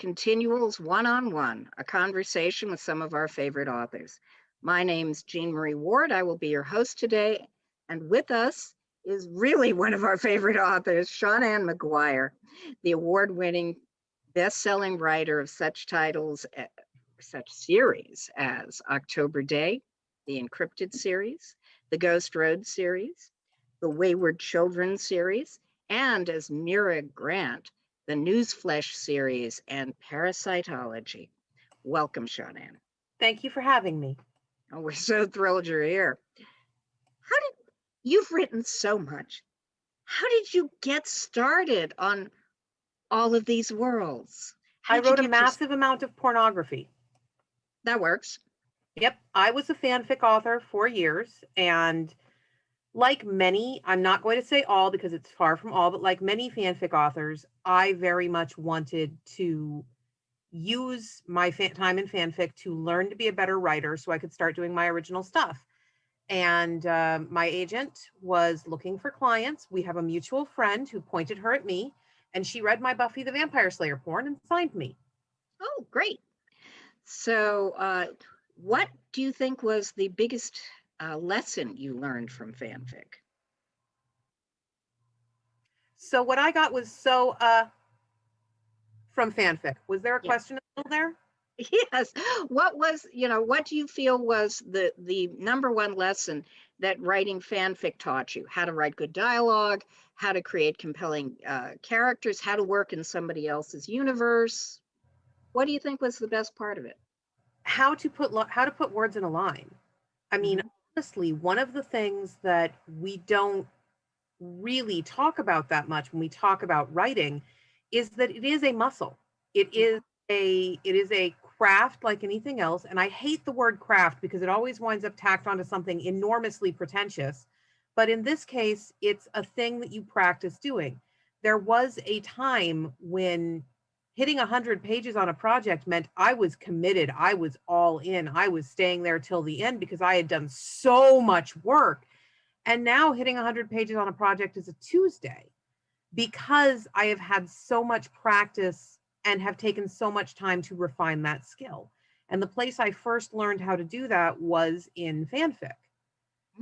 ConTinual's One-on-One, a conversation with some of our favorite authors. My name's Jean Marie Ward. I will be your host today. And with us is really one of our favorite authors, Seanan McGuire, the award-winning, best-selling writer of such titles, such series as October Day, the Encrypted series, the Ghost Road series, the Wayward Children series, and as Mira Grant, the Newsflesh series and Parasitology. Welcome, Seanan. Thank you for having me. Oh, we're so thrilled you're here. You've written so much. How did you get started on all of these worlds? I wrote a massive amount of pornography. That works. Yep. I was a fanfic author for years, and like many, I'm not going to say all because it's far from all, but like many fanfic authors, I very much wanted to use my time in fanfic to learn to be a better writer so I could start doing my original stuff. And my agent was looking for clients. We have a mutual friend who pointed her at me, and she read my Buffy the Vampire Slayer porn and signed me. Oh, great. So what do you think was the biggest lesson you learned from fanfic? So what I got was from fanfic. Was there a question there? Yes. What do you feel was the number one lesson that writing fanfic taught you? How to write good dialogue, how to create compelling characters, how to work in somebody else's universe. What do you think was the best part of it? How to put words in a line. I mean, honestly, one of the things that we don't really talk about that much when we talk about writing is that it is a muscle. It is a craft like anything else. And I hate the word craft because it always winds up tacked onto something enormously pretentious. But in this case, it's a thing that you practice doing. There was a time when hitting 100 pages on a project meant I was committed. I was all in. I was staying there till the end because I had done so much work. And now hitting 100 pages on a project is a Tuesday because I have had so much practice and have taken so much time to refine that skill. And the place I first learned how to do that was in fanfic.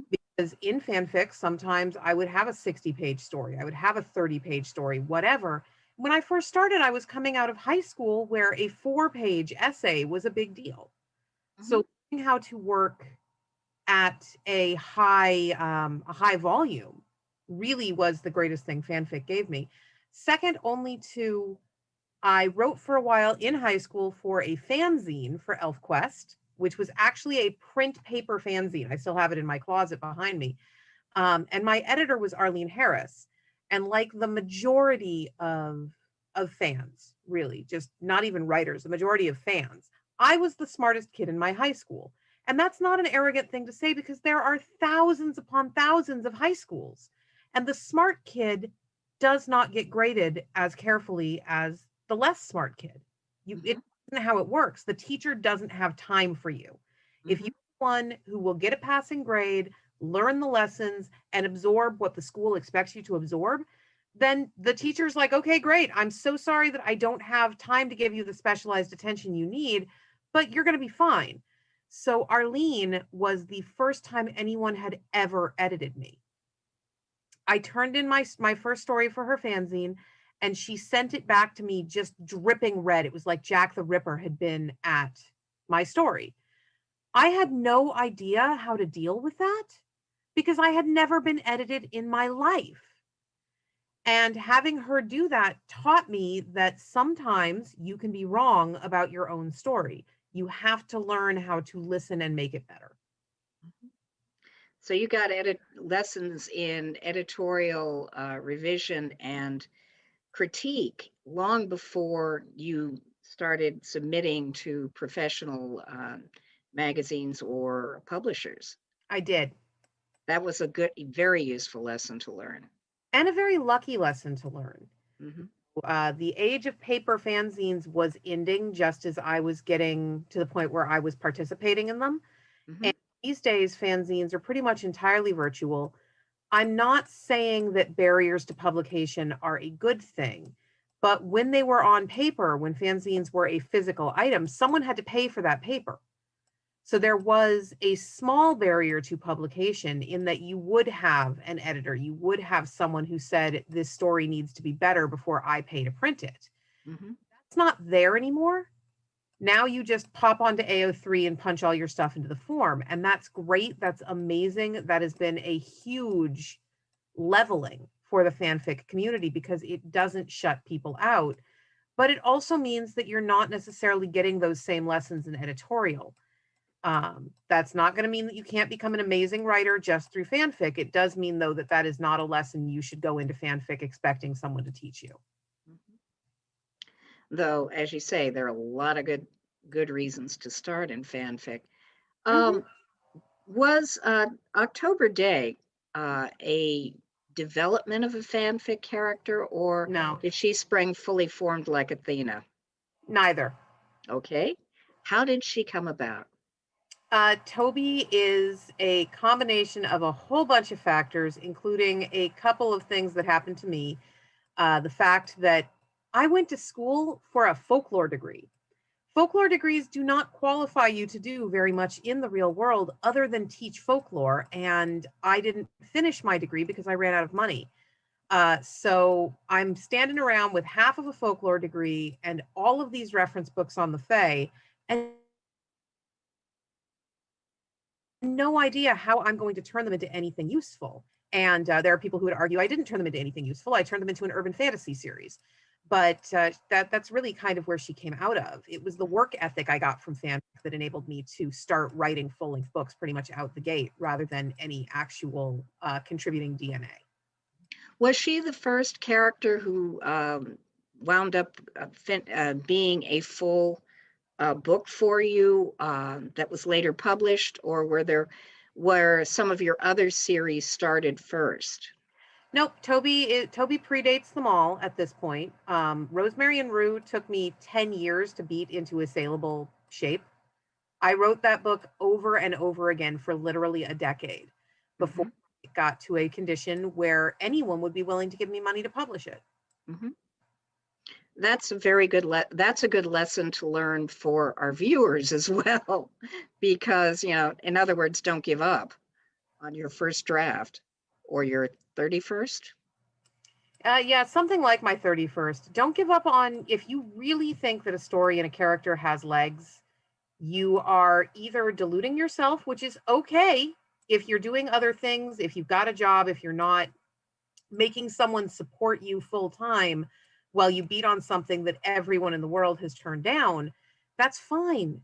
Because in fanfic, sometimes I would have a 60-page story. I would have a 30-page story, whatever. When I first started, I was coming out of high school where a 4-page essay was a big deal. So learning how to work at a high volume really was the greatest thing fanfic gave me. Second only to, I wrote for a while in high school for a fanzine for ElfQuest, which was actually a print paper fanzine. I still have it in my closet behind me. And my editor was Arlene Harris. And like the majority of fans, really, just not even writers, the majority of fans, I was the smartest kid in my high school. And that's not an arrogant thing to say because there are thousands upon thousands of high schools. And the smart kid does not get graded as carefully as the less smart kid. It isn't how it works. The teacher doesn't have time for you. If you're one who will get a passing grade, learn the lessons, and absorb what the school expects you to absorb, then the teacher's like, okay, great. I'm so sorry that I don't have time to give you the specialized attention you need, but you're going to be fine. So Arlene was the first time anyone had ever edited me. I turned in my first story for her fanzine, and she sent it back to me just dripping red. It was like Jack the Ripper had been at my story. I had no idea how to deal with that because I had never been edited in my life. And having her do that taught me that sometimes you can be wrong about your own story. You have to learn how to listen and make it better. So you got lessons in editorial revision and critique long before you started submitting to professional magazines or publishers. I did. That was a very useful lesson to learn. And a very lucky lesson to learn. The age of paper fanzines was ending just as I was getting to the point where I was participating in them. And these days, fanzines are pretty much entirely virtual. I'm not saying that barriers to publication are a good thing, But when they were on paper, when fanzines were a physical item, someone had to pay for that paper. So there was a small barrier to publication in that you would have an editor, you would have someone who said, this story needs to be better before I pay to print it. That's not there anymore. Now you just pop onto AO3 and punch all your stuff into the form. And that's great. That's amazing. That has been a huge leveling for the fanfic community because it doesn't shut people out. But it also means that you're not necessarily getting those same lessons in editorial. That's not going to mean that you can't become an amazing writer just through fanfic. It does mean, though, that that is not a lesson you should go into fanfic expecting someone to teach you. Though, as you say, there are a lot of good reasons to start in fanfic. Was October Day a development of a fanfic character, or No, did she spring fully formed like Athena? neither. Okay. How did she come about? Toby is a combination of a whole bunch of factors, including a couple of things that happened to me. The fact that I went to school for a folklore degree. Folklore degrees do not qualify you to do very much in the real world other than teach folklore. And I didn't finish my degree because I ran out of money. So I'm standing around with half of a folklore degree and all of these reference books on the Fae, and no idea how I'm going to turn them into anything useful. And there are people who would argue I didn't turn them into anything useful. I turned them into an urban fantasy series. But that's really kind of where she came out of. It was the work ethic I got from fanfic that enabled me to start writing full-length books pretty much out the gate, rather than any actual contributing DNA. Was she the first character who wound up being a full book for you that was later published, or were some of your other series started first? Nope, Toby predates them all at this point. Rosemary and Rue took me 10 years to beat into a saleable shape. I wrote that book over and over again for literally a decade before it got to a condition where anyone would be willing to give me money to publish it. That's a very good that's a good lesson to learn for our viewers as well, because, in other words, don't give up on your first draft or your 31st. Yeah, something like my 31st. Don't give up on, if you really think that a story and a character has legs, you are either deluding yourself, which is okay if you're doing other things, if you've got a job, if you're not making someone support you full time while you beat on something that everyone in the world has turned down, that's fine.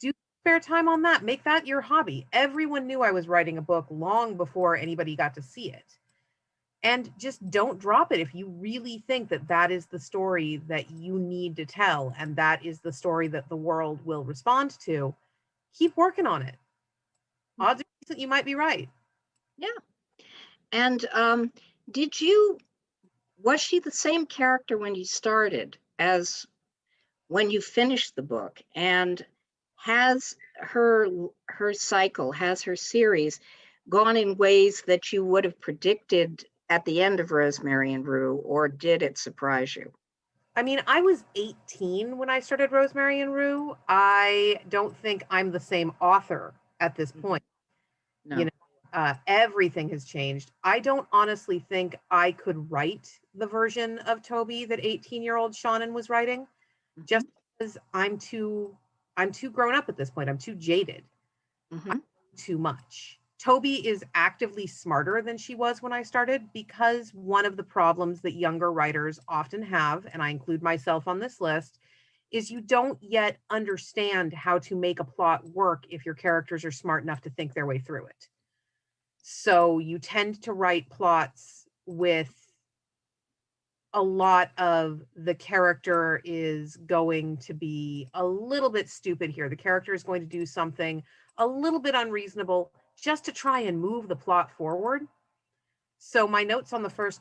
Do spare time on that. Make that your hobby. Everyone knew I was writing a book long before anybody got to see it. And just don't drop it if you really think that that is the story that you need to tell and that is the story that the world will respond to. Keep working on it. Odds are decent you might be right. Yeah. And was she the same character when you started as when you finished the book? And has her cycle, has her series gone in ways that you would have predicted at the end of Rosemary and Rue, or did it surprise you? I mean, I was 18 when I started Rosemary and Rue. I don't think I'm the same author at this point. No. Everything has changed. I don't honestly think I could write the version of Toby that 18-year-old Shannon was writing, just because I'm too grown up at this point. I'm too jaded. Too much. Toby is actively smarter than she was when I started, because one of the problems that younger writers often have, and I include myself on this list, is you don't yet understand how to make a plot work if your characters are smart enough to think their way through it. So you tend to write plots with a lot of the character is going to be a little bit stupid here. The character is going to do something a little bit unreasonable just to try and move the plot forward. So my notes on the first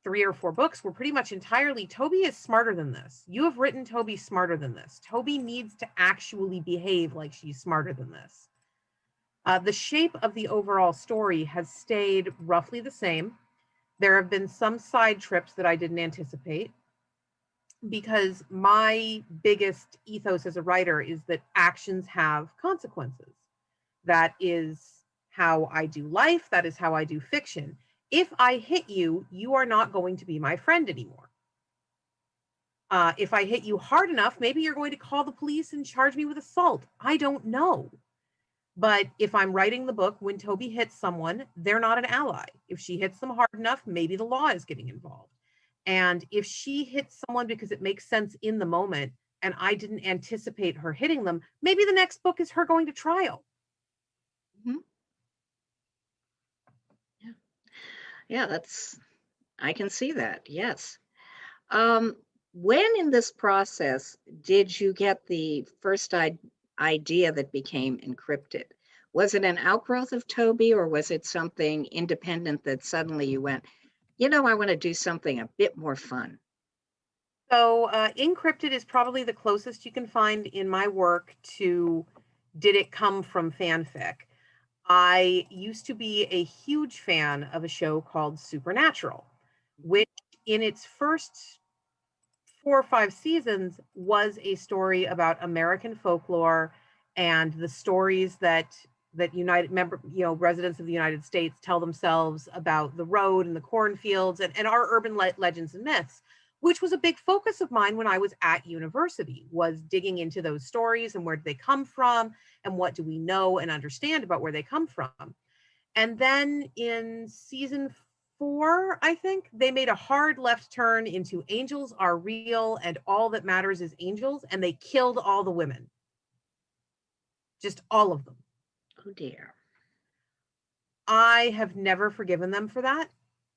3 or 4 books were pretty much entirely, Toby is smarter than this. You have written Toby smarter than this. Toby needs to actually behave like she's smarter than this. The shape of the overall story has stayed roughly the same. There have been some side trips that I didn't anticipate. because my biggest ethos as a writer is that actions have consequences. That is how I do life. That is how I do fiction. If I hit you, you are not going to be my friend anymore. If I hit you hard enough, maybe you're going to call the police and charge me with assault. I don't know. But if I'm writing the book, when Toby hits someone, they're not an ally. If she hits them hard enough, maybe the law is getting involved. And if she hits someone because it makes sense in the moment and I didn't anticipate her hitting them, maybe the next book is her going to trial. Mhm. Yeah, I can see that. Yes. When in this process did you get the first idea that became encrypted? Was it an outgrowth of Toby, or was it something independent that suddenly you went, I want to do something a bit more fun? So, encrypted is probably the closest you can find in my work to did it come from fanfic. I used to be a huge fan of a show called Supernatural, which in its first 4 or 5 seasons was a story about American folklore and the stories that residents of the United States tell themselves about the road and the cornfields and our urban legends and myths, which was a big focus of mine when I was at university, was digging into those stories and where do they come from and what do we know and understand about where they come from. And then in season 4, I think, they made a hard left turn into angels are real and all that matters is angels, and they killed all the women. Just all of them. Oh dear. I have never forgiven them for that.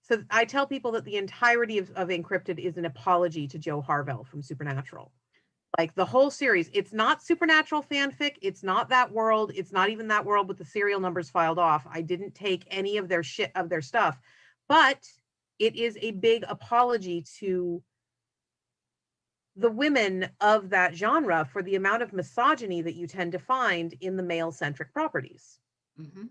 So I tell people that the entirety of Encrypted is an apology to Joe Harvell from Supernatural. Like the whole series, it's not Supernatural fanfic. It's not that world. It's not even that world with the serial numbers filed off. I didn't take any of their stuff, but it is a big apology to the women of that genre for the amount of misogyny that you tend to find in the male-centric properties. Mm-hmm.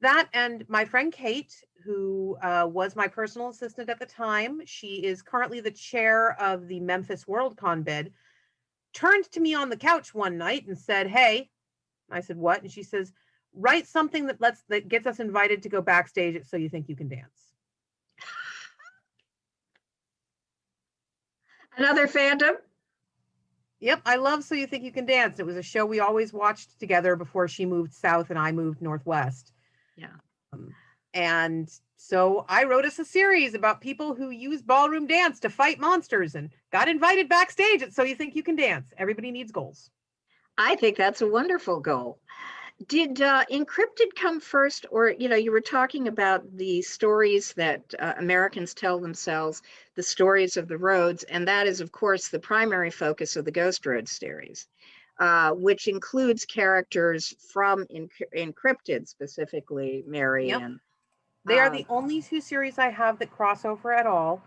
That and my friend Kate, who was my personal assistant at the time, she is currently the chair of the Memphis Worldcon bid, turned to me on the couch one night and said, "Hey," I said, "What?" And she says, "Write something that gets us invited to go backstage at So You Think You Can Dance." Another fandom? Yep, I love So You Think You Can Dance. It was a show we always watched together before she moved south and I moved northwest. Yeah. And so I wrote us a series about people who use ballroom dance to fight monsters and got invited backstage at So You Think You Can Dance. Everybody needs goals. I think that's a wonderful goal. Did encrypted come first, or you were talking about the stories that Americans tell themselves, the stories of the roads, and that is, of course, the primary focus of the Ghost Road series, which includes characters from encrypted, specifically Mary. Yep. And they are the only 2 series I have that cross over at all.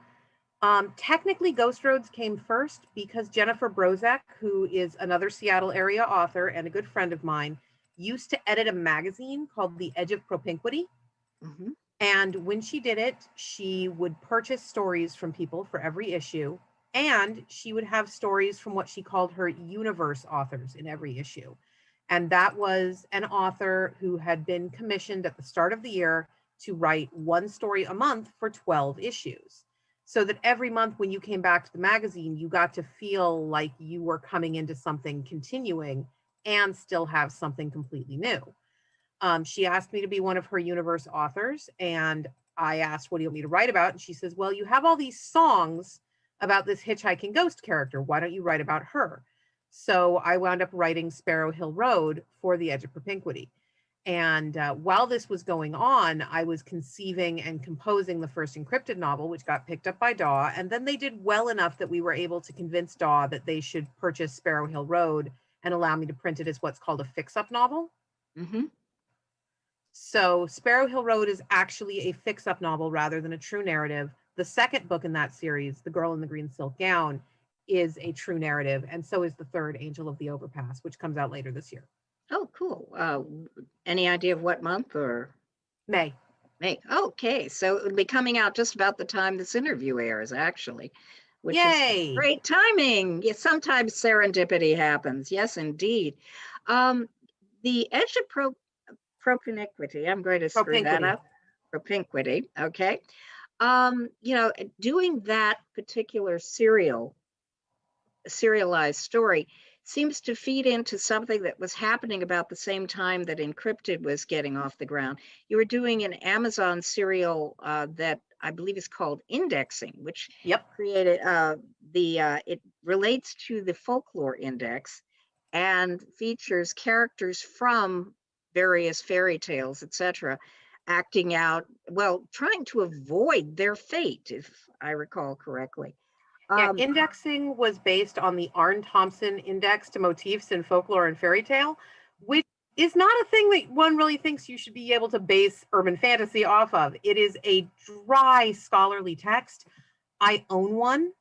Technically, Ghost Roads came first because Jennifer Brozek, who is another Seattle area author and a good friend of mine, used to edit a magazine called The Edge of Propinquity. Mm-hmm. And when she did it, she would purchase stories from people for every issue, and she would have stories from what she called her universe authors in every issue. And that was an author who had been commissioned at the start of the year to write 1 story a month for 12 issues. So that every month when you came back to the magazine, you got to feel like you were coming into something continuing and still have something completely new. She asked me to be one of her universe authors, and I asked, "What do you want me to write about?" And she says, "Well, you have all these songs about this hitchhiking ghost character. Why don't you write about her?" So I wound up writing Sparrow Hill Road for The Edge of Propinquity. And while this was going on, I was conceiving and composing the first encrypted novel, which got picked up by Daw. And then they did well enough that we were able to convince Daw that they should purchase Sparrow Hill Road and allow me to print it as what's called a fix-up novel. Mm-hmm. So Sparrow Hill Road is actually a fix-up novel rather than a true narrative. The second book in that series, The Girl in the Green Silk Gown, is a true narrative. And so is the third, Angel of the Overpass, which comes out later this year. Oh, cool. Any idea of what month? Or May. Okay, so it'll be coming out just about the time this interview airs, actually. which is Yay! great timing. Yeah, sometimes serendipity happens. Yes, indeed. The edge of propinquity, I'm going to screw that Propinquity. up. Propinquity, okay. You know, doing that particular serialized story seems to feed into something that was happening about the same time that Encrypted was getting off the ground. You were doing an Amazon serial that I believe is called Indexing, which Yep. created it relates to the folklore index and features characters from various fairy tales, etc., acting out, well, trying to avoid their fate, if I recall correctly. Yeah, Um, indexing was based on the Arne Thompson index to motifs in folklore and fairy tale, which is not a thing that one really thinks you should be able to base urban fantasy off of. It is a dry scholarly text. I own one.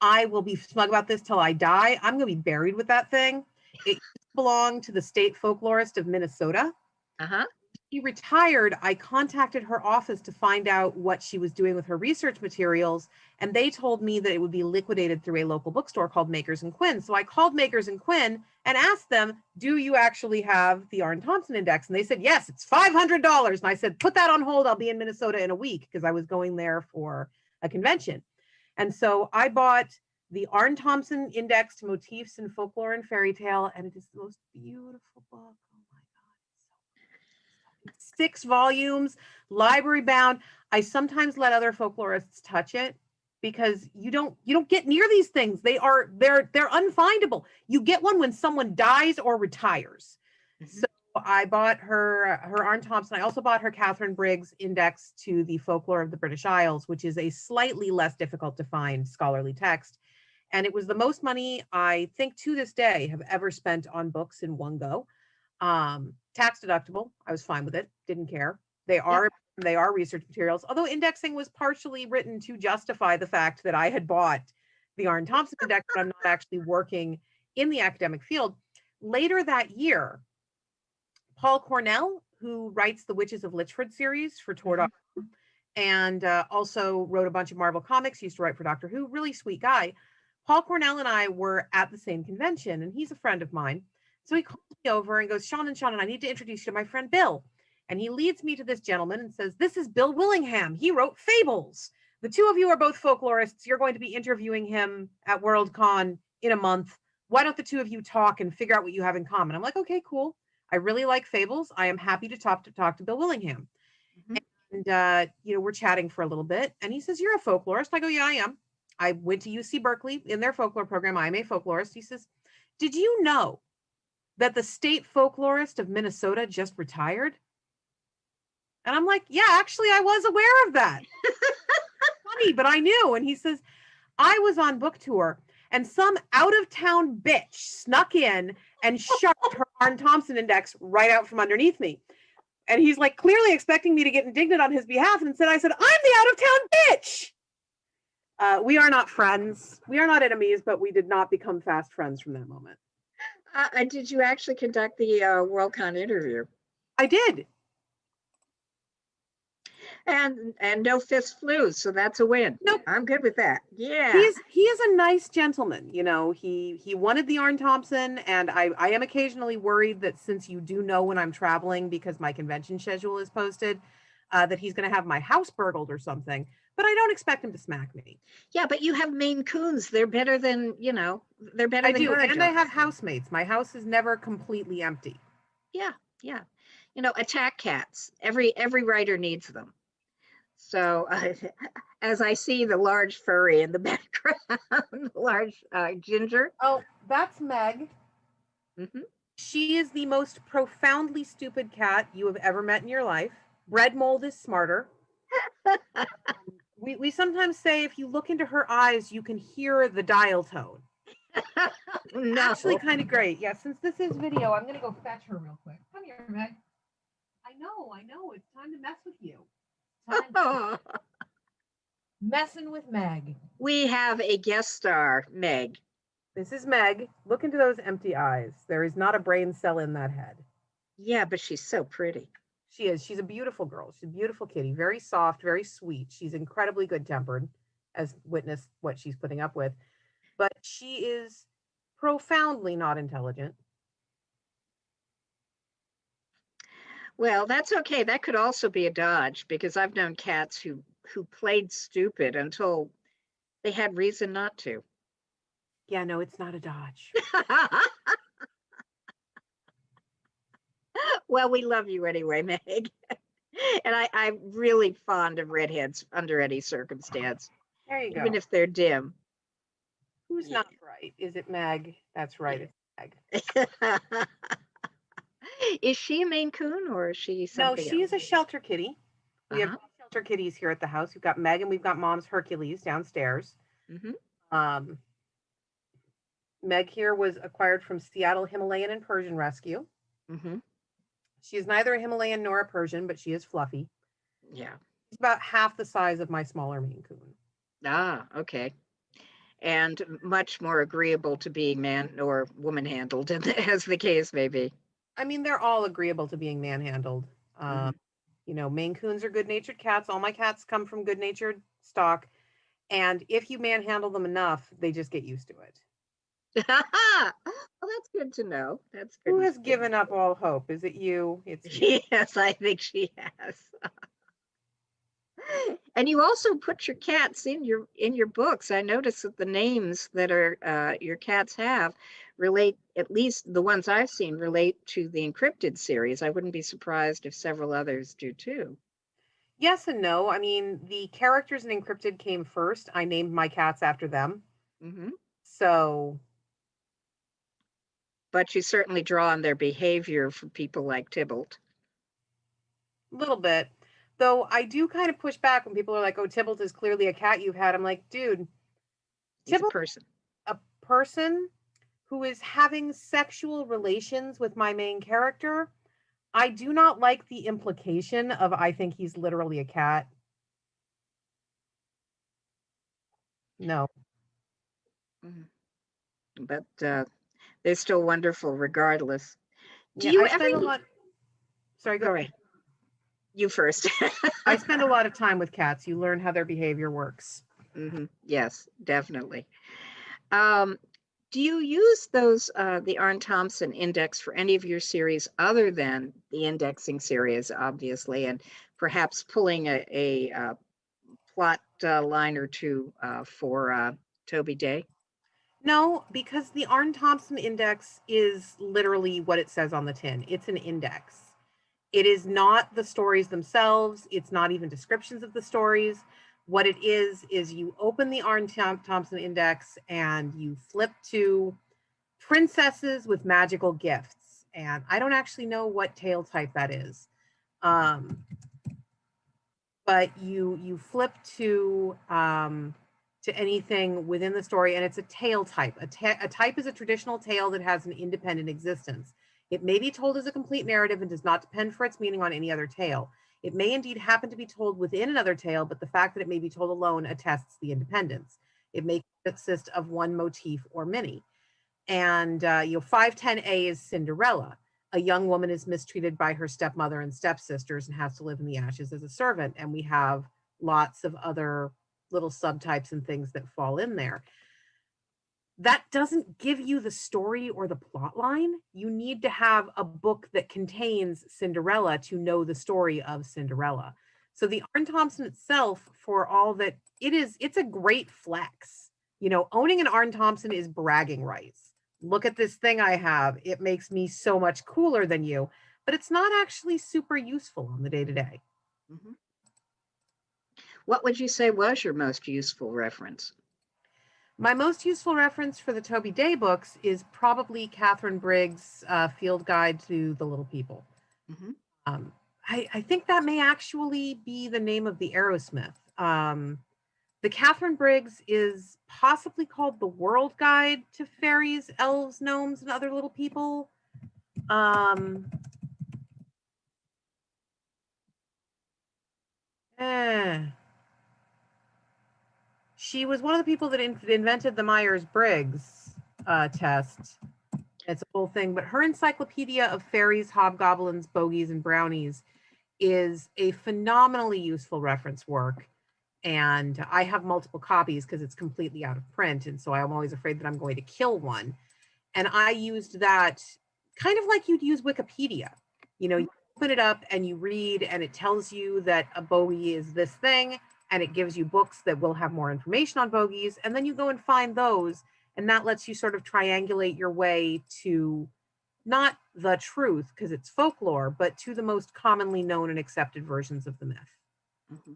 I will be smug about this till I die. I'm going to be buried with that thing. It belonged to the state folklorist of Minnesota. uh-huh. She retired. I contacted her office to find out what she was doing with her research materials, and they told me that it would be liquidated through a local bookstore called Makers and Quinn. So I called Makers and Quinn and asked them, do you actually have the Arne Thompson index? And they said, yes, it's $500. And I said, put that on hold. I'll be in Minnesota in a week, because I was going there for a convention. And so I bought the Arne Thompson index to motifs in folklore and fairy tale, and it is the most beautiful book. Oh my God. 6 volumes, library bound. I sometimes let other folklorists touch it, because you don't get near these things. They're unfindable. You get one when someone dies or retires. Mm-hmm. So I bought her Arne Thompson. I also bought her Catherine Briggs index to the folklore of the British Isles, which is a slightly less difficult to find scholarly text. And it was the most money I think to this day have ever spent on books in one go. Tax deductible. I was fine with it. Didn't care. They are research materials, although indexing was partially written to justify the fact that I had bought the Arne Thompson index, but I'm not actually working in the academic field. Later that year, Paul Cornell, who writes the Witches of Lichford series for Tor.com, and also wrote a bunch of Marvel comics, used to write for Doctor Who, really sweet guy. Paul Cornell and I were at the same convention, and he's a friend of mine. So he calls me over and goes, Seanan, I need to introduce you to my friend Bill. And he leads me to this gentleman and says, this is Bill Willingham. He wrote Fables. The two of you are both folklorists. You're going to be interviewing him at Worldcon in a month. Why don't the two of you talk and figure out what you have in common? I'm like, okay, cool. I really like Fables. I am happy to talk to Bill Willingham. Mm-hmm. And, we're chatting for a little bit. And he says, you're a folklorist. I go, yeah, I am. I went to UC Berkeley in their folklore program. I'm a folklorist. He says, did you know that the state folklorist of Minnesota just retired? And I'm like, yeah, actually, I was aware of that. Funny, but I knew. And he says, I was on book tour, and some out-of-town bitch snuck in and shoved her Arne Thompson index right out from underneath me. And he's like clearly expecting me to get indignant on his behalf. And instead I said, I'm the out-of-town bitch. We are not friends. We are not enemies, but we did not become fast friends from that moment. Did you actually conduct the Worldcon interview? I did. And no fist flew, so that's a win. Nope. I'm good with that. Yeah. He is a nice gentleman. You know, he wanted the Arne Thompson, and I am occasionally worried that, since you do know when I'm traveling because my convention schedule is posted, that he's going to have my house burgled or something. But I don't expect him to smack me. Yeah, but you have Maine Coons. They're better than, they're better than guard dogs. And I have housemates. My house is never completely empty. Yeah. Attack cats. Every writer needs them. So as I see the large furry in the background, large ginger. Oh, that's Meg. Mm-hmm. She is the most profoundly stupid cat you have ever met in your life. Bread mold is smarter. We sometimes say if you look into her eyes, you can hear the dial tone. No. Actually kind of great. Yeah, since this is video, I'm going to go fetch her real quick. Come here, Meg. I know. It's time to mess with you. Messing with Meg. We have a guest star, Meg. This is Meg. Look into those empty eyes. There is not a brain cell in that head. Yeah, but she's so pretty. She is. She's a beautiful girl. She's a beautiful kitty. Very soft, very sweet. She's incredibly good-tempered. as witness what she's putting up with. But she is profoundly not intelligent. Well, that's okay. That could also be a dodge, because I've known cats who played stupid until they had reason not to. Yeah, no, it's not a dodge. Well, we love you anyway, Meg. And I'm really fond of redheads under any circumstance, There you even go. if they're dim. Who's Yeah. not right? Is it Meg? That's right. Yeah. It's Meg. Is she a Maine Coon or is she No, something she else? is a shelter kitty. We have Uh-huh. shelter kitties here at the house. We've got Meg and we've got Mom's Hercules downstairs. Mm-hmm. Um, Meg here was acquired from Seattle Himalayan and Persian Rescue. Mm-hmm. She is neither a Himalayan nor a Persian, but she is fluffy. Yeah. She's about half the size of my smaller Maine Coon. Ah, okay. And much more agreeable to being man or woman handled, as the case may be. I mean, they're all agreeable to being manhandled. Mm-hmm. You know, Maine Coons are good-natured cats. All my cats come from good-natured stock. And if you manhandle them enough, they just get used to it. Well, that's good to know. That's good. Who has given up all hope? Is it you? It's you. Yes, I think she has. And you also put your cats in your books. I noticed that the names that are your cats have relate, at least the ones I've seen, relate to the Encrypted series. I wouldn't be surprised if several others do too. Yes and no. I mean, the characters in Encrypted came first. I named my cats after them. Mm-hmm. So, But you certainly draw on their behavior for people like Tybalt. a little bit. Though I do kind of push back when people are like, oh, Tybalt is clearly a cat you've had. I'm like, dude, He's a Tybalt, person. a person who is having sexual relations with my main character. I do not like the implication of I think he's literally a cat. No. Mm-hmm. But they're still wonderful regardless. Do Yeah, you I ever spend a lot. Sorry, go ahead. You first. I spend a lot of time with cats. You learn how their behavior works. Mm-hmm. Yes, definitely. Um, do you use those the Arn Thompson index for any of your series other than the indexing series, obviously, and perhaps pulling a plot line or two for Toby Day? No, because the Arn Thompson index is literally what it says on the tin. It's an index. It is not the stories themselves. It's not even descriptions of the stories. What it is you open the Arn Thompson index and you flip to princesses with magical gifts. And I don't actually know what tale type that is. But you flip to anything within the story, and it's a tale type. A type is a traditional tale that has an independent existence. It may be told as a complete narrative and does not depend for its meaning on any other tale. It may indeed happen to be told within another tale, but the fact that it may be told alone attests the independence. It may consist of one motif or many. And 510A is Cinderella. A young woman is mistreated by her stepmother and stepsisters and has to live in the ashes as a servant. And we have lots of other little subtypes and things that fall in there. That doesn't give you the story or the plot line. You need to have a book that contains Cinderella to know the story of Cinderella. So the Arn Thompson itself, for all that it is, it's a great flex. You know, owning an Arn Thompson is bragging rights. Look at this thing I have. It makes me so much cooler than you, but it's not actually super useful on the day-to-day. Mm-hmm. What would you say was your most useful reference? My most useful reference for the Toby Day books is probably Catherine Briggs' Field Guide to the Little People. Mm-hmm. I think that may actually be the name of the Aerosmith. The Catherine Briggs is possibly called the World Guide to Fairies, Elves, Gnomes, and Other Little People. She was one of the people that invented the Myers-Briggs test. It's a whole thing, but her Encyclopedia of Fairies, Hobgoblins, Bogies, and Brownies is a phenomenally useful reference work. and I have multiple copies because it's completely out of print. And so I'm always afraid that I'm going to kill one. And I used that kind of like you'd use Wikipedia. You open it up and you read, and it tells you that a bogey is this thing, and it gives you books that will have more information on bogeys. And then you go and find those, and that lets you sort of triangulate your way to not the truth, because it's folklore, but to the most commonly known and accepted versions of the myth. Mm-hmm.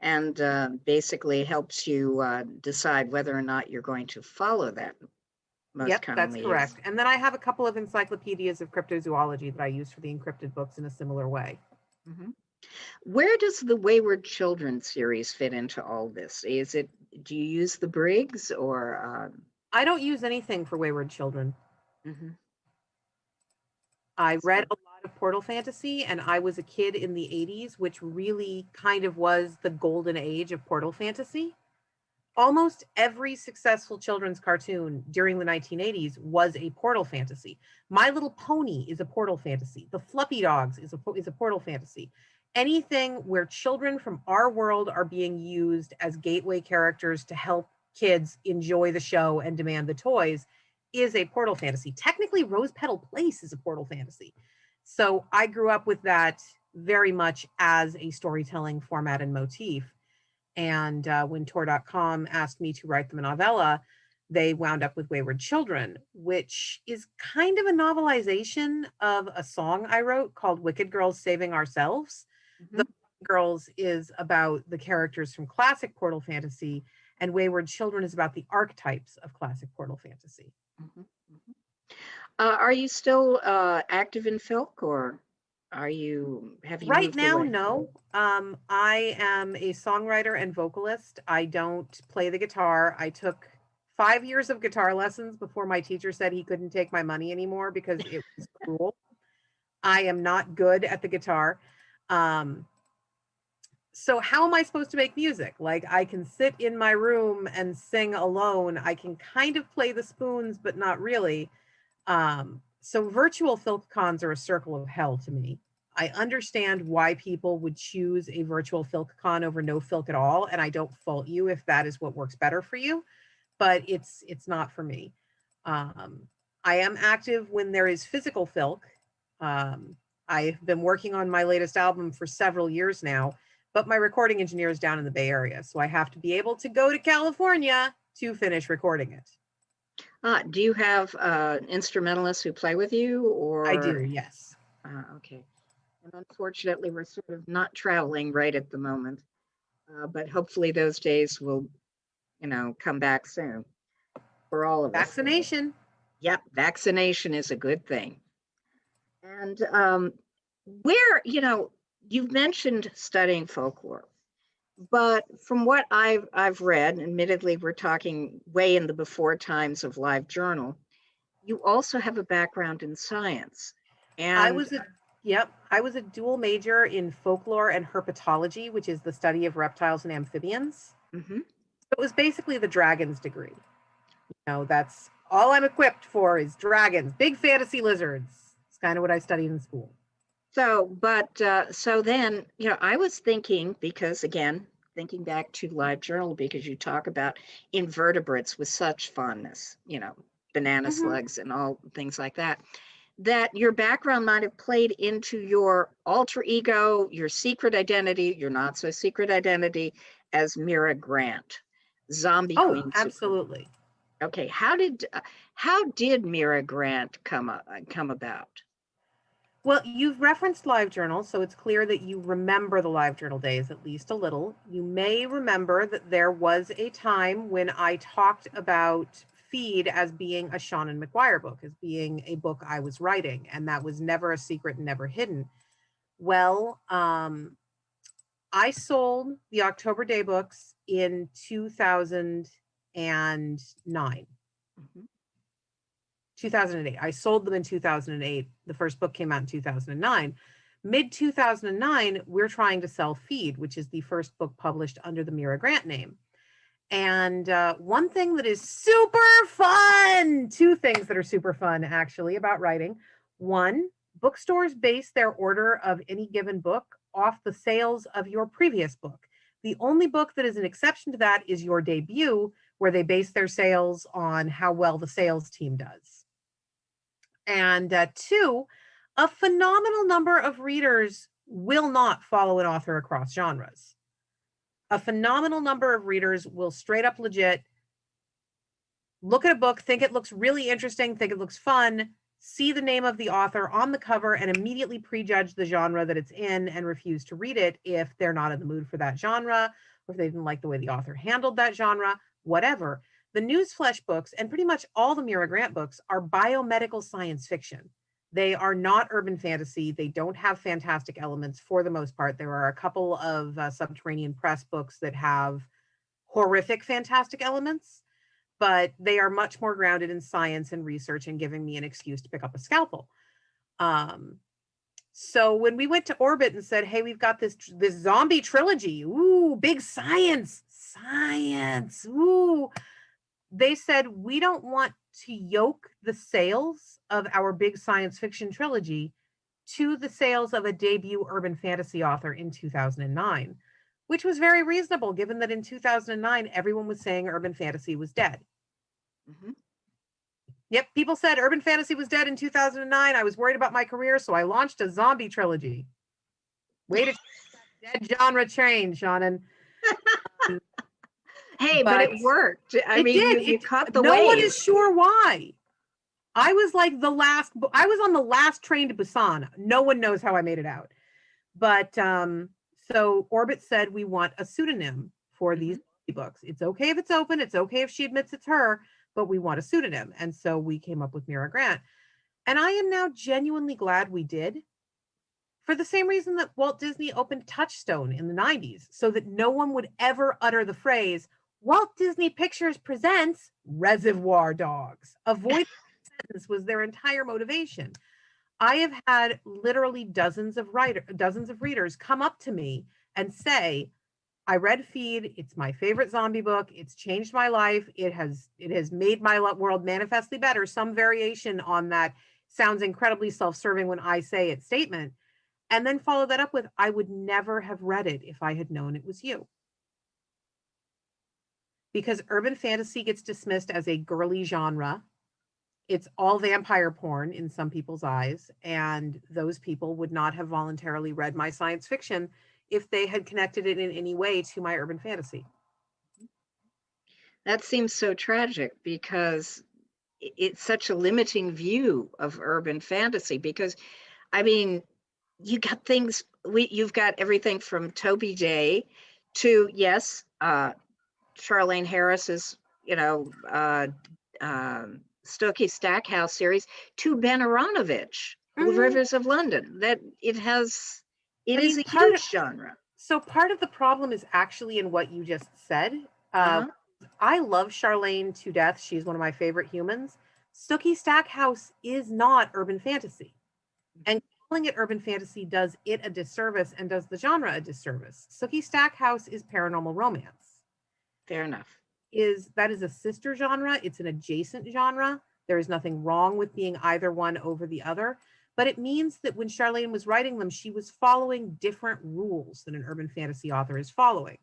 And basically helps you decide whether or not you're going to follow that. Yep, that's correct. And then I have a couple of encyclopedias of cryptozoology that I use for the encrypted books in a similar way. Mm-hmm. Where does the Wayward Children series fit into all this? Do you use the Briggs or? I don't use anything for Wayward Children. Mm-hmm. I read a lot of Portal Fantasy, and I was a kid in the 80s, which really kind of was the golden age of Portal Fantasy. Almost every successful children's cartoon during the 1980s was a Portal Fantasy. My Little Pony is a Portal Fantasy. The Fluffy Dogs is a Portal Fantasy. Anything where children from our world are being used as gateway characters to help kids enjoy the show and demand the toys is a Portal Fantasy. Technically, Rose Petal Place is a Portal Fantasy. So I grew up with that very much as a storytelling format and motif. And when Tor.com asked me to write them a novella, they wound up with Wayward Children, which is kind of a novelization of a song I wrote called Wicked Girls Saving Ourselves. Mm-hmm. The Girls is about the characters from classic Portal Fantasy, and Wayward Children is about the archetypes of classic Portal Fantasy. Mm-hmm. Mm-hmm. Are you still active in FILK, or have you right now away? No. I am a songwriter and vocalist. I don't play the guitar. I took 5 years of guitar lessons before my teacher said he couldn't take my money anymore because it was cruel. I am not good at the guitar. So how am I supposed to make music? Like, I can sit in my room and sing alone. I can kind of play the spoons, but not really. So virtual FILKcons are a circle of hell to me. I understand why people would choose a virtual FILKcon over no FILK at all, and I don't fault you if that is what works better for you, but it's not for me. I am active when there is physical FILK. I've been working on my latest album for several years now, but my recording engineer is down in the Bay Area, so I have to be able to go to California to finish recording it. Do you have instrumentalists who play with you, or? I do, yes. Okay. And unfortunately, we're sort of not traveling right at the moment, but hopefully those days will, come back soon for all of us. Vaccination. Yep, vaccination is a good thing. And where, you've mentioned studying folklore, but from what I've read, admittedly, we're talking way in the before times of LiveJournal, you also have a background in science. And I was a dual major in folklore and herpetology, which is the study of reptiles and amphibians. Mm-hmm. So it was basically the dragons degree. That's all I'm equipped for is dragons, big fantasy lizards. It's kind of what I studied in school. So then, I was thinking, because again, thinking back to LiveJournal, because you talk about invertebrates with such fondness, banana mm-hmm. slugs and all things like that your background might have played into your alter ego, your secret identity, your not so secret identity as Mira Grant, zombie queen. Oh, absolutely. Okay, how did Mira Grant come about? Well, you've referenced LiveJournal, so it's clear that you remember the LiveJournal days at least a little. You may remember that there was a time when I talked about Feed as being a Seanan McGuire book, as being a book I was writing, and that was never a secret and never hidden. Well, I sold the October Day books in 2009. Mm-hmm. 2008. I sold them in 2008. The first book came out in 2009. Mid 2009, we're trying to sell Feed, which is the first book published under the Mira Grant name. And one thing that is super fun, two things that are super fun actually about writing. One, bookstores base their order of any given book off the sales of your previous book. The only book that is an exception to that is your debut, where they base their sales on how well the sales team does. And two, a phenomenal number of readers will not follow an author across genres. A phenomenal number of readers will straight up legit look at a book, think it looks really interesting, think it looks fun, see the name of the author on the cover, and immediately prejudge the genre that it's in and refuse to read it if they're not in the mood for that genre, or if they didn't like the way the author handled that genre, whatever. The Newsflesh books, and pretty much all the Mira Grant books, are biomedical science fiction. They are not urban fantasy. They don't have fantastic elements for the most part. There are a couple of Subterranean Press books that have horrific fantastic elements, but they are much more grounded in science and research and giving me an excuse to pick up a scalpel. So when we went to Orbit and said, hey, we've got this zombie trilogy, ooh, big science, ooh, they said, we don't want to yoke the sales of our big science fiction trilogy to the sales of a debut urban fantasy author in 2009, which was very reasonable given that in 2009, everyone was saying urban fantasy was dead. Mm-hmm. Yep, people said urban fantasy was dead in 2009. I was worried about my career, so I launched a zombie trilogy. Way to dead genre change, Shannon. Hey, but it worked. I mean, you caught the wave. No one is sure why. I was like I was on the last train to Busan. No one knows how I made it out. But so Orbit said we want a pseudonym for these books. It's okay if it's open. It's okay if she admits it's her, but we want a pseudonym. And so we came up with Mira Grant. And I am now genuinely glad we did, for the same reason that Walt Disney opened Touchstone in the 90s, so that no one would ever utter the phrase, Walt Disney Pictures presents Reservoir Dogs. Avoid sentence was their entire motivation. I have had literally dozens of readers come up to me and say, I read Feed. It's my favorite zombie book. It's changed my life. It has made my world manifestly better. Some variation on that sounds incredibly self-serving when I say it statement. And then follow that up with, I would never have read it if I had known it was you. Because urban fantasy gets dismissed as a girly genre. It's all vampire porn in some people's eyes. And those people would not have voluntarily read my science fiction if they had connected it in any way to my urban fantasy. That seems so tragic, because it's such a limiting view of urban fantasy. Because, I mean, you got things, you've got everything from Toby Day to, yes, Charlene Harris's, Stokey Stackhouse series, to Ben Aronovich, Rivers of London. That it is a huge genre. So part of the problem is actually in what you just said. I love Charlene to death. She's one of my favorite humans. Stokey Stackhouse is not urban fantasy. And calling it urban fantasy does it a disservice and does the genre a disservice. Stokey Stackhouse is paranormal romance. Fair enough. That is a sister genre. It's an adjacent genre. There is nothing wrong with being either one over the other. But it means that when Charlene was writing them, she was following different rules than an urban fantasy author is following.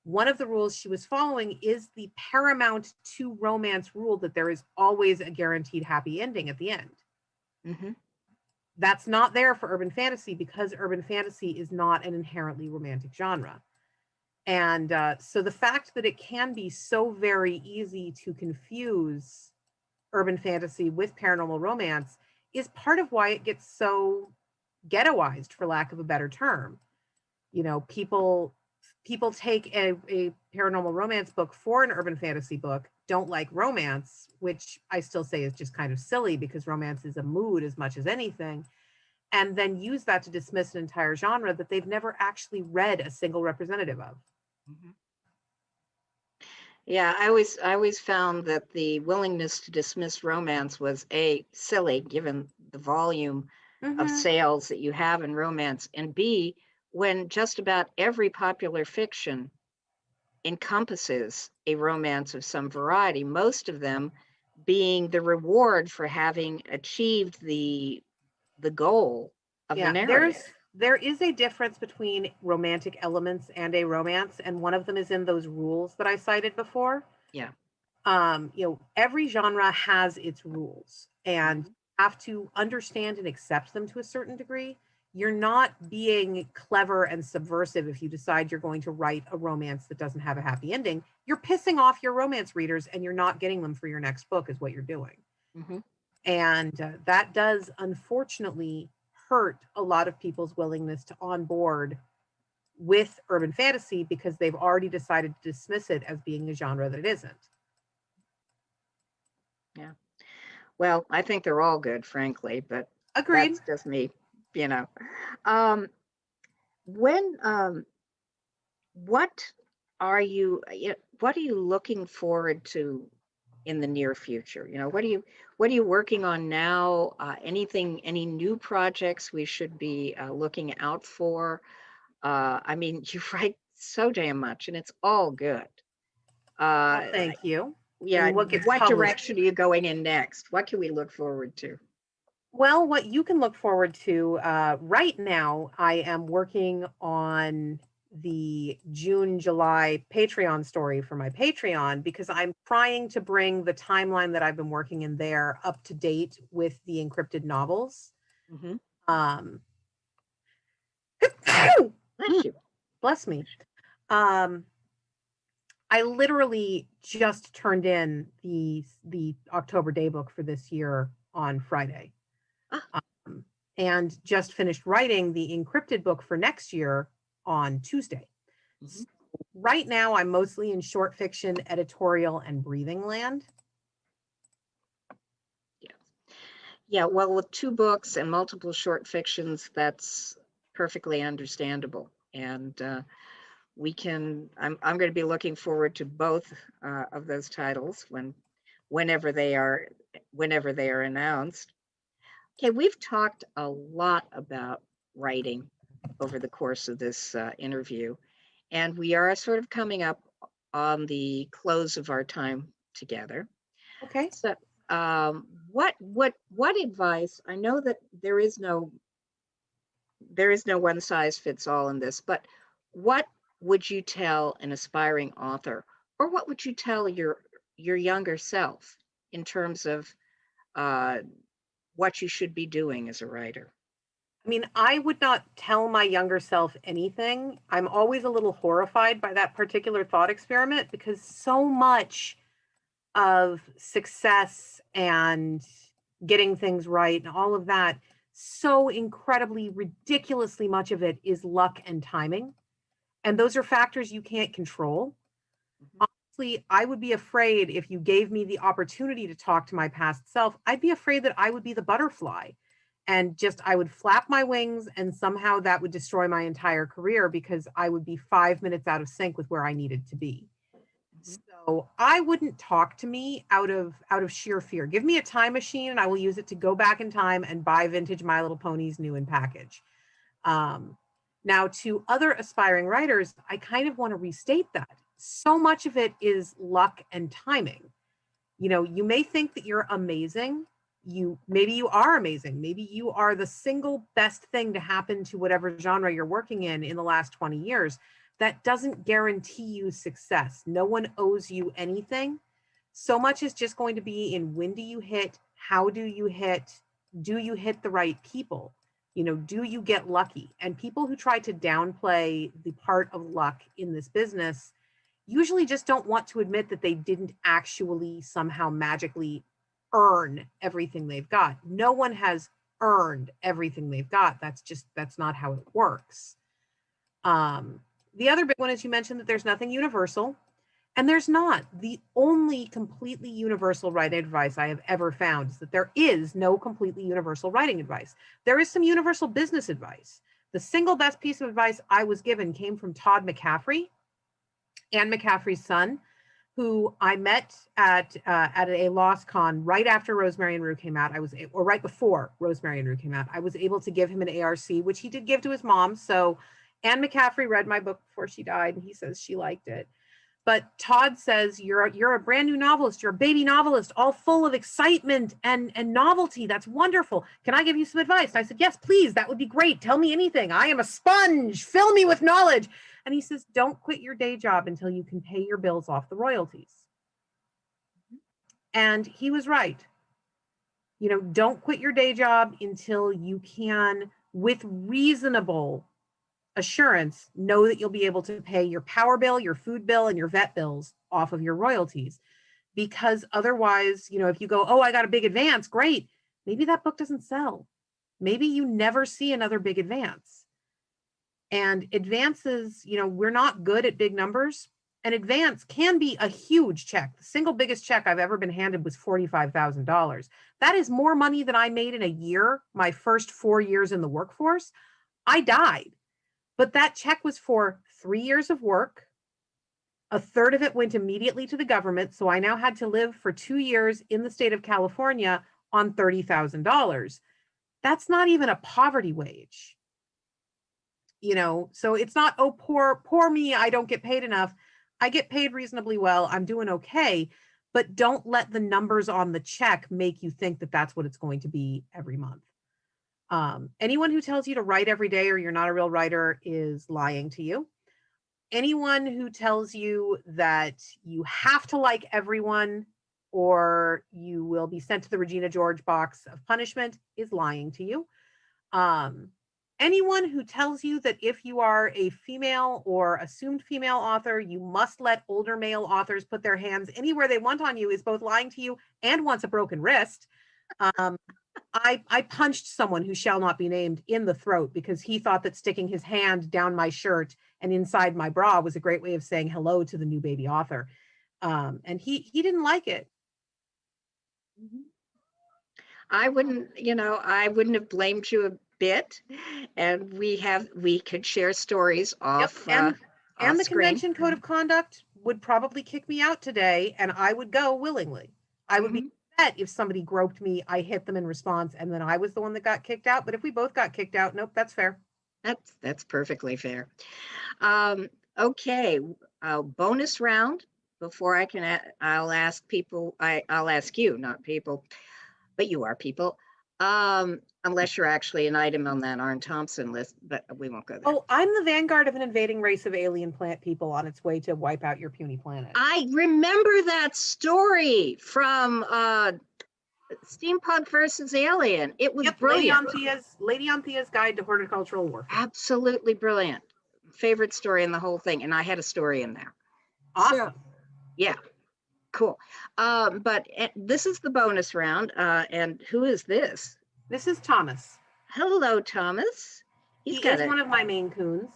One of the rules she was following is the paramount to romance rule that there is always a guaranteed happy ending at the end. Mm-hmm. That's not there for urban fantasy, because urban fantasy is not an inherently romantic genre. And so the fact that it can be so very easy to confuse urban fantasy with paranormal romance is part of why it gets so ghettoized, for lack of a better term. People take a paranormal romance book for an urban fantasy book, don't like romance, which I still say is just kind of silly, because romance is a mood as much as anything, and then use that to dismiss an entire genre that they've never actually read a single representative of. Mm-hmm. Yeah, I always found that the willingness to dismiss romance was A, silly, given the volume of sales that you have in romance, and B, when just about every popular fiction encompasses a romance of some variety, most of them being the reward for having achieved the goal of the narrative. there is a difference between romantic elements and a romance, and one of them is in those rules that I cited before. Yeah. Every genre has its rules, and Mhm. have to understand and accept them to a certain degree. You're not being clever and subversive if you decide you're going to write a romance that doesn't have a happy ending. You're pissing off your romance readers, and you're not getting them for your next book is what you're doing. Mhm. And that does unfortunately hurt a lot of people's willingness to onboard with urban fantasy because they've already decided to dismiss it as being a genre that it isn't. Yeah. Well, I think they're all good, frankly, but Agreed. that's just me, you know. Um, when what what are you looking forward to in the near future? What are you working on now? Any new projects we should be looking out for? I mean, you write so damn much, and it's all good. Well, Uh, thank you. I yeah, mean, what gets what published? direction are you going in next? What can we look forward to? Well, what you can look forward to right now, I am working on the June, July Patreon story for my Patreon because I'm trying to bring the timeline that I've been working in there up to date with the encrypted novels. Hmm. Um, Bless you. bless me. Um, I literally just turned in the October daybook for this year on Friday. Ah, Um, and just finished writing the encrypted book for next year on Tuesday. mhm. So right now, I'm mostly in short fiction, editorial, and breathing land. Yes. Yeah, well, with two books and multiple short fictions, that's perfectly understandable. And I'm going to be looking forward to both of those titles whenever they are whenever they are announced. Okay, we've talked a lot about writing over the course of this interview, and we are sort of coming up on the close of our time together. Okay. So, what advice? I know that there is no one size fits all in this, but what would you tell an aspiring author, or what would you tell your younger self in terms of uh, what you should be doing as a writer? I mean, I would not tell my younger self anything. I'm always a little horrified by that particular thought experiment because so much of success and getting things right and all of that, so incredibly, ridiculously much of it is luck and timing. And those are factors you can't control. Mhm. Honestly, I would be afraid if you gave me the opportunity to talk to my past self, I'd be afraid that I would be the butterfly and just I would flap my wings and somehow that would destroy my entire career because I would be 5 minutes out of sync with where I needed to be. Mhm. So I wouldn't talk to me out of sheer fear. Give me a time machine and I will use it to go back in time and buy vintage My Little Ponies new in package. Um, Now, to other aspiring writers, I kind of want to restate that. So much of it is luck and timing. You may think that you're amazing. Maybe you are amazing. Maybe you are the single best thing to happen to whatever genre you're working in the last 20 years. That doesn't guarantee you success. No one owes you anything. So much is just going to be in when do you hit, how do you hit the right people? Do you get lucky? And people who try to downplay the part of luck in this business usually just don't want to admit that they didn't actually somehow magically earn everything they've got. No one has earned everything they've got. That's not how it works. The other big one is you mentioned that there's nothing universal, and there's not. The only completely universal writing advice I have ever found is that there is no completely universal writing advice. There is some universal business advice. The single best piece of advice I was given came from Todd McCaffrey, Anne McCaffrey's son, who I met at a Lost Con right after Rosemary and Rue came out. Or right before Rosemary and Rue came out. I was able to give him an ARC, which he did give to his mom. So Anne McCaffrey read my book before she died, and he says she liked it. But Todd says, you're a brand new novelist. You're a baby novelist, all full of excitement and novelty. That's wonderful. Can I give you some advice? And I said, yes, please. That would be great. Tell me anything. I am a sponge. Fill me with knowledge. And he says, don't quit your day job until you can pay your bills off the royalties. And he was right. You know, don't quit your day job until you can, with reasonable assurance, know that you'll be able to pay your power bill, your food bill, and your vet bills off of your royalties. Because otherwise, you know, if you go, oh, I got a big advance, great. Maybe that book doesn't sell. Maybe you never see another big advance. And advances, you know, we're not good at big numbers. An advance can be a huge check. The single biggest check I've ever been handed was $45,000. That is more money than I made in a year, my first 4 years in the workforce. I died. But that check was for 3 years of work. A third of it went immediately to the government. So I now had to live for 2 years in the state of California on $30,000. That's not even a poverty wage. You know, so it's not, oh, poor me, I don't get paid enough. I get paid reasonably well. I'm doing okay. But don't let the numbers on the check make you think that that's what it's going to be every month. Anyone who tells you to write every day or you're not a real writer is lying to you. Anyone who tells you that you have to like everyone or you will be sent to the Regina George box of punishment is lying to you. Anyone who tells you that if you are a female or assumed female author, you must let older male authors put their hands anywhere they want on you is both lying to you and wants a broken wrist. I punched someone who shall not be named in the throat because he thought that sticking his hand down my shirt and inside my bra was a great way of saying hello to the new baby author. And he didn't like it. I wouldn't have blamed you a bit. And we could share stories off. Yep. And the screen. convention code of conduct would probably kick me out today, and I would go willingly. I would be upset if somebody groped me, I hit them in response, and then I was the one that got kicked out. But if we both got kicked out, nope, that's fair. That's perfectly fair. Okay, bonus round. Before I can, I'll ask people. I'll ask you, not people, but you are people. Unless you're actually an item on that Arn Thompson list, but we won't go there. Oh, I'm the vanguard of an invading race of alien plant people on its way to wipe out your puny planet. I remember that story from Steampunk versus Alien. It was brilliant. Lady Anthea's Guide to Horticultural Warfare. Absolutely brilliant. Favorite story in the whole thing, and I had a story in there. Awesome. So, yeah, cool. But this is the bonus round, and who is this? This is Thomas. Hello, Thomas. He is one of my Maine Coons.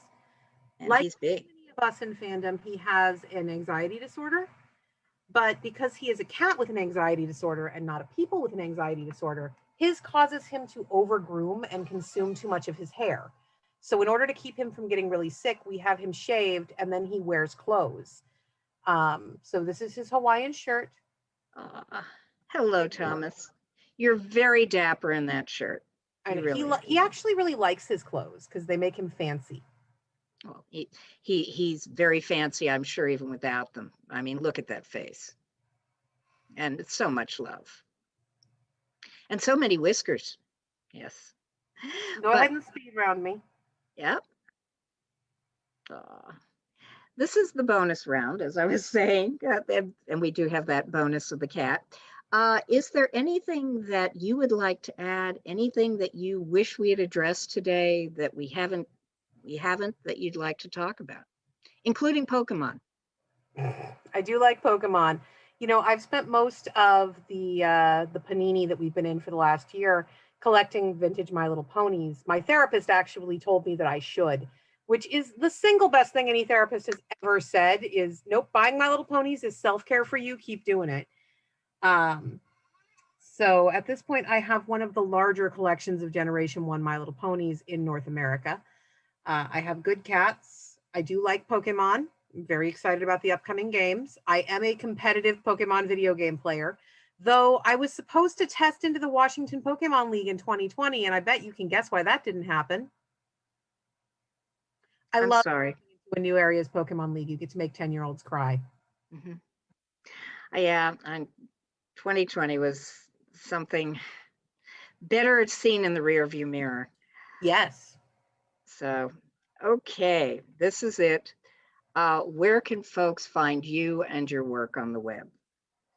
And like he's big. Many of us in fandom, he has an anxiety disorder. But because he is a cat with an anxiety disorder and not a people with an anxiety disorder, his causes him to overgroom and consume too much of his hair. So in order to keep him from getting really sick, we have him shaved and then he wears clothes. So this is his Hawaiian shirt. Hello, Thomas. You're very dapper in that shirt. He actually really likes his clothes because they make him fancy. Well, he's very fancy, I'm sure, even without them. I mean, look at that face. And it's so much love. And so many whiskers. Yes. Go ahead and speed round me. Yep. This is the bonus round, as I was saying, and we do have that bonus of the cat. Is there anything that you would like to add? Anything that you wish we had addressed today that we haven't that you'd like to talk about, including Pokemon? I do like Pokemon. You know, I've spent most of the panini that we've been in for the last year collecting vintage My Little Ponies. My therapist actually told me that I should, which is the single best thing any therapist has ever said is, nope, buying My Little Ponies is self-care for you. Keep doing it. So at this point, I have one of the larger collections of Generation 1 My Little Ponies in North America. I have good cats. I do like Pokemon. I'm very excited about the upcoming games. I am a competitive Pokemon video game player, though I was supposed to test into the Washington Pokemon League in 2020, and I bet you can guess why that didn't happen. I'm sorry. A new area's Pokemon League. You get to make 10-year-olds cry. Mhm. Yeah, 2020 was something better seen in the rearview mirror. Yes. So, okay, this is it. Where can folks find you and your work on the web?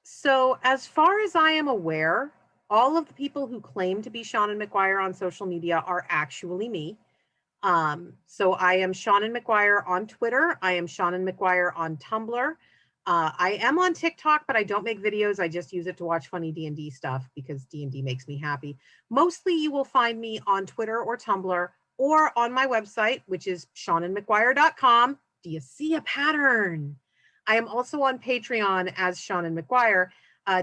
So, as far as I am aware, all of the people who claim to be Seanan McGuire on social media are actually me. So I am Seanan McGuire on Twitter. I am Seanan McGuire on Tumblr. I am on TikTok, but I don't make videos. I just use it to watch funny D&D stuff because D&D makes me happy. Mostly you will find me on Twitter or Tumblr or on my website, which is SeananMcGuire.com. Do you see a pattern? I am also on Patreon as Seanan McGuire.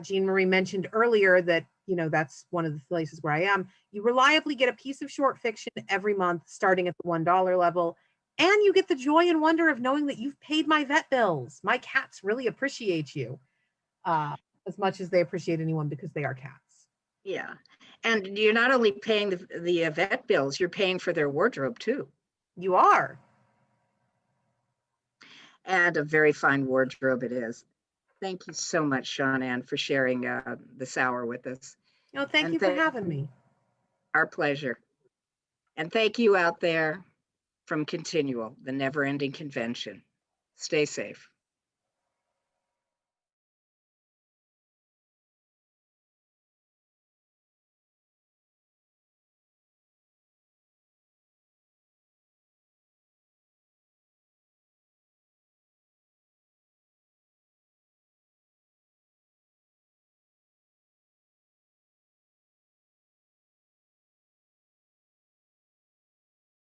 Jean Marie mentioned earlier that, that's one of the places where I am. You reliably get a piece of short fiction every month, starting at the $1 level. And you get the joy and wonder of knowing that you've paid my vet bills. My cats really appreciate you as much as they appreciate anyone because they are cats. Yeah. And you're not only paying the vet bills, you're paying for their wardrobe too. You are. And a very fine wardrobe it is. Thank you so much, Seanan, for sharing this hour with us. No, thank And you for having me. Our pleasure. And thank you out there from ConTinual, the never-ending convention. Stay safe.